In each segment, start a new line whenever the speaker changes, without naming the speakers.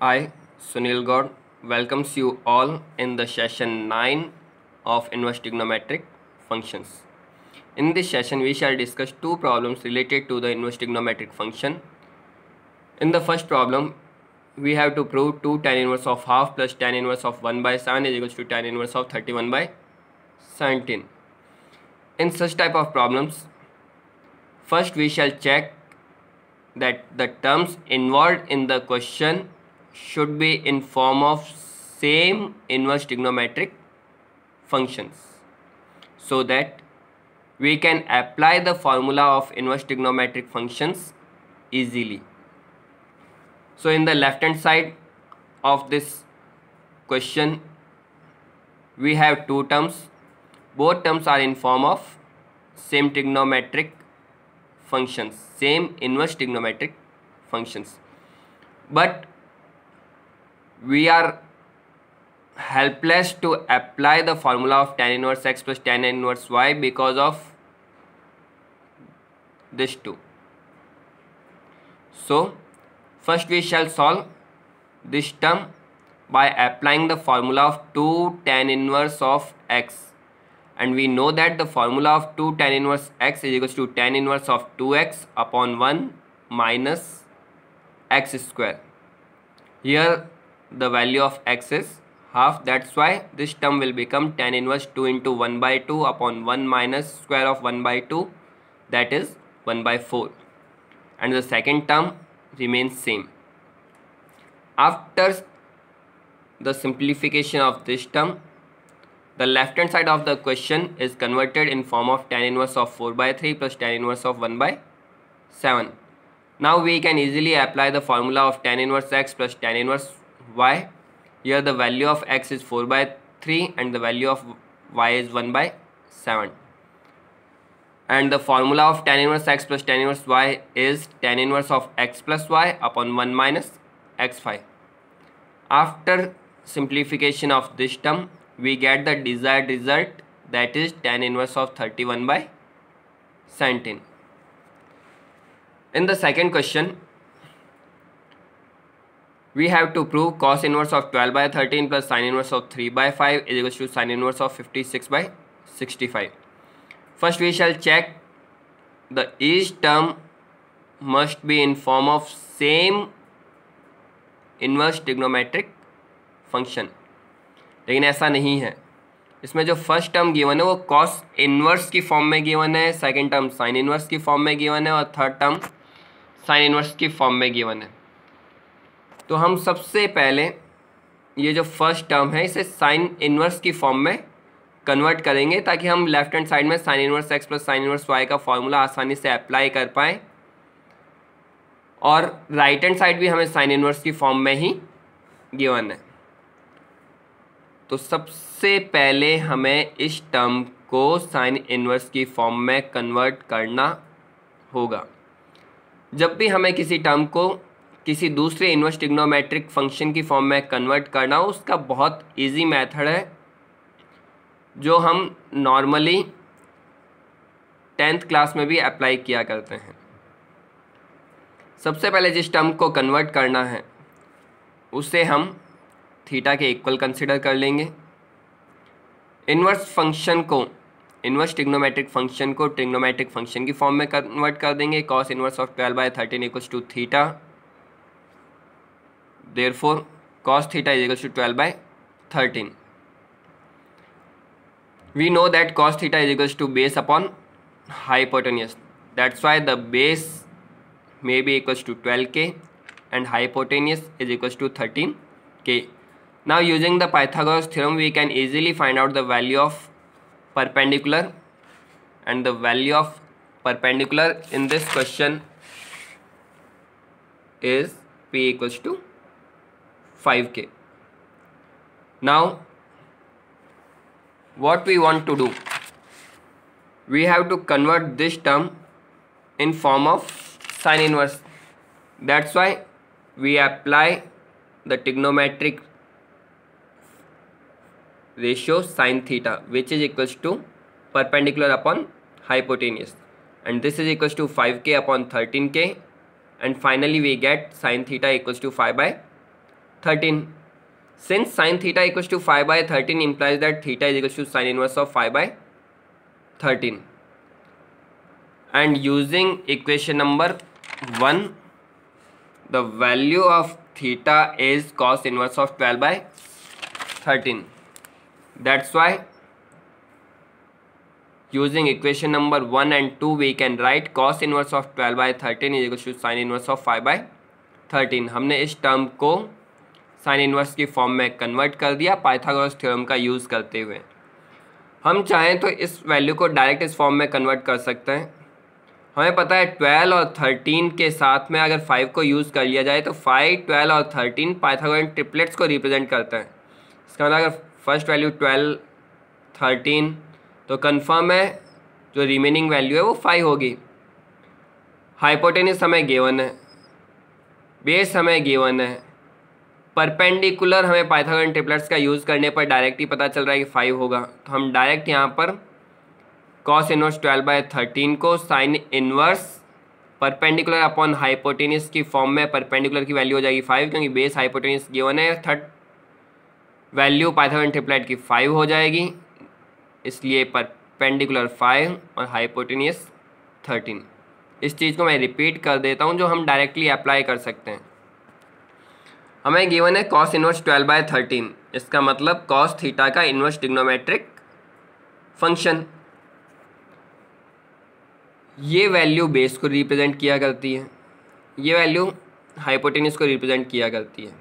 I, Sunil Gaur, welcomes you all in the session 9 of inverse trigonometric functions. In this session, we shall discuss two problems related to the inverse trigonometric function. In the first problem, we have to prove 2 tan inverse of half plus tan inverse of 1 by 7 is equals to tan inverse of 31 by 17. In such type of problems, first we shall check that the terms involved in the question should be in form of same inverse trigonometric functions, so that we can apply the formula of inverse trigonometric functions easily. So in the left hand side of this question we have two terms. Both terms are in form of same trigonometric functions, same inverse trigonometric functions, but we are helpless to apply the formula of tan inverse x plus tan inverse y because of this two. So first we shall solve this term by applying the formula of 2 tan inverse of x, and we know that the formula of 2 tan inverse x is equals to tan inverse of 2x upon 1 minus x square. Here the value of x is half, that's why this term will become tan inverse 2 into 1 by 2 upon 1 minus square of 1 by 2, that is 1 by 4, and the second term remains same. After the simplification of this term, the left hand side of the question is converted in form of tan inverse of 4 by 3 plus tan inverse of 1 by 7. Now we can easily apply the formula of tan inverse x plus tan inverse y. Here the value of x is 4 by 3 and the value of y is 1 by 7. And the formula of tan inverse x plus tan inverse y is tan inverse of x plus y upon 1 minus x5. After simplification of this term, we get the desired result, that is tan inverse of 31 by 17. In the second question, we have to prove cos inverse of 12 by 13 plus sin inverse of 3 by 5 is equals to sin inverse of 56 by 65. First we shall check the each term must be in form of same inverse trigonometric function, लेकिन ऐसा नहीं है. इसमें जो first term given है वो cos inverse की form में गिवन है, सेकंड टर्म साइन इनवर्स की फॉर्म में गिवन है और थर्ड टर्म साइन इनवर्स की फॉर्म में गिवन है. तो हम सबसे पहले ये जो फर्स्ट टर्म है इसे साइन इनवर्स की फॉर्म में कन्वर्ट करेंगे ताकि हम लेफ्ट हैंड साइड में sine inverse x plus sine inverse y का फॉर्मूला आसानी से अप्लाई कर पाएँ, और राइट हैंड साइड भी हमें साइन इनवर्स की फॉर्म में ही गिवन है. तो सबसे पहले हमें इस टर्म को साइन इनवर्स की फॉर्म में कन्वर्ट करना होगा. जब भी हमें किसी टर्म को किसी दूसरे इनवर्स ट्रिग्नोमेट्रिक फंक्शन की फॉर्म में कन्वर्ट करना हो, उसका बहुत इजी मेथड है जो हम नॉर्मली 10th क्लास में भी अप्लाई किया करते हैं. सबसे पहले जिस टर्म को कन्वर्ट करना है उसे हम थीटा के इक्वल कंसिडर कर लेंगे. इनवर्स फंक्शन को, इनवर्स ट्रिग्नोमेट्रिक फंक्शन को ट्रिग्नोमेट्रिक फंक्शन की फॉर्म में कन्वर्ट कर देंगे. Cos inverse of 12 by 13 equals to theta, therefore cos theta is equals to 12 by 13. We know that cos theta is equals to base upon hypotenuse, that's why the base may be equals to 12k and hypotenuse is equals to 13k. Now using the Pythagoras theorem we can easily find out the value of perpendicular, and the value of perpendicular in this question is p equals to 5k. Now what we want to do, we have to convert this term in form of sin inverse. That's why we apply the trigonometric ratio sin theta, which is equals to perpendicular upon hypotenuse, and this is equals to 5k upon 13k, and finally we get sin theta equals to 5 by 13. Since sin theta equals to 5 by 13 implies that theta is equals to sin inverse of 5 by 13. And using equation number 1, the value of theta is cos inverse of 12 by 13. That's why using equation number 1 and 2 we can write cos inverse of 12 by 13 is equals to sin inverse of 5 by 13. हमने इस term को sign inverse की form में convert कर दिया Pythagoras theorem का use करते हुए. हम चाहें तो इस वैल्यू को डायरेक्ट इस फॉर्म में कन्वर्ट कर सकते हैं. हमें पता है 12 और 13 के साथ में अगर 5 को यूज़ कर लिया जाए तो 5, 12 और 13 पाइथागोरन ट्रिपलेट्स को रिप्रेजेंट करते हैं. इसका मतलब अगर फर्स्ट वैल्यू 12, 13 तो कन्फर्म है जो रिमेनिंग वैल्यू है वो 5 होगी. हाइपोटेनस हमें गिवन है, बेस हमें गिवन है, परपेंडिकुलर हमें पाइथागोरन ट्रिपलेट्स का यूज़ करने पर डायरेक्ट ही पता चल रहा है कि 5 होगा. तो हम डायरेक्ट यहाँ पर cos इनवर्स 12 by 13 को sine inverse perpendicular upon hypotenuse की फॉर्म में परपेंडिकुलर की वैल्यू हो जाएगी 5, क्योंकि बेस हाइपोटेनस गिवन है. थर्ड वैल्यू पाइथागोरन ट्रिपलेट की 5 हो जाएगी, इसलिए परपेंडिकुलर 5 और हाइपोटेनस 13. इस चीज़ को मैं रिपीट कर देता हूँ जो हम डायरेक्टली अप्लाई कर सकते हैं. हमें गिवन है cos इनवर्स 12 by 13. इसका मतलब cos थीटा का इनवर्स ट्रिग्नोमेट्रिक फंक्शन. ये वैल्यू बेस को रिप्रेजेंट किया करती है, ये वैल्यू हाइपोटेनस को रिप्रेजेंट किया करती है.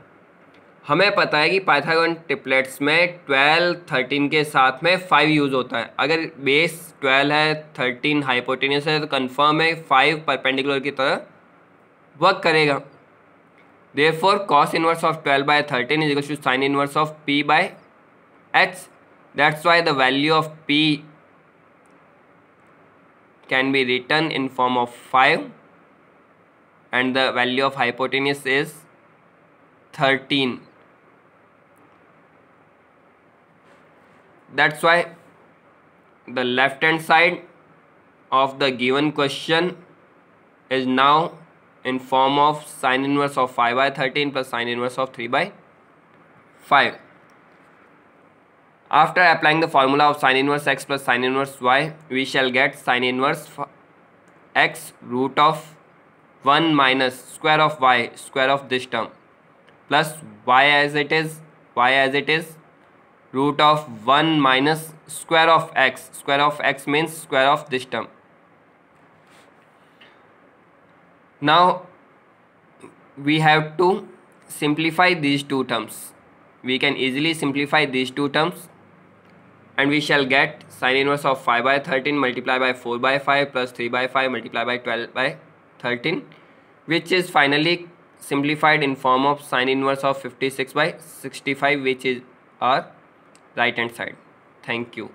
हमें पता है कि पाइथागोरन ट्रिपलेट्स में 12, 13 के साथ में 5 यूज़ होता है. अगर बेस 12 है, 13 हाइपोटेनस है तो कंफर्म है 5 परपेंडिकुलर की तरह वर्क करेगा. Therefore, cos inverse of 12 by 13 is equal to sin inverse of P by H. That's why the value of P can be written in form of 5 and the value of hypotenuse is 13. That's why the left hand side of the given question is now in form of sin inverse of 5 by 13 plus sin inverse of 3 by 5. After applying the formula of sin inverse x plus sin inverse y, we shall get sin inverse x root of 1 minus square of y square of this term plus y as it is root of 1 minus square of x means square of this term. Now we have to simplify these two terms. We can easily simplify these two terms and we shall get sin inverse of 5 by 13 multiplied by 4 by 5 plus 3 by 5 multiplied by 12 by 13, which is finally simplified in form of sin inverse of 56 by 65, which is our right hand side. Thank you.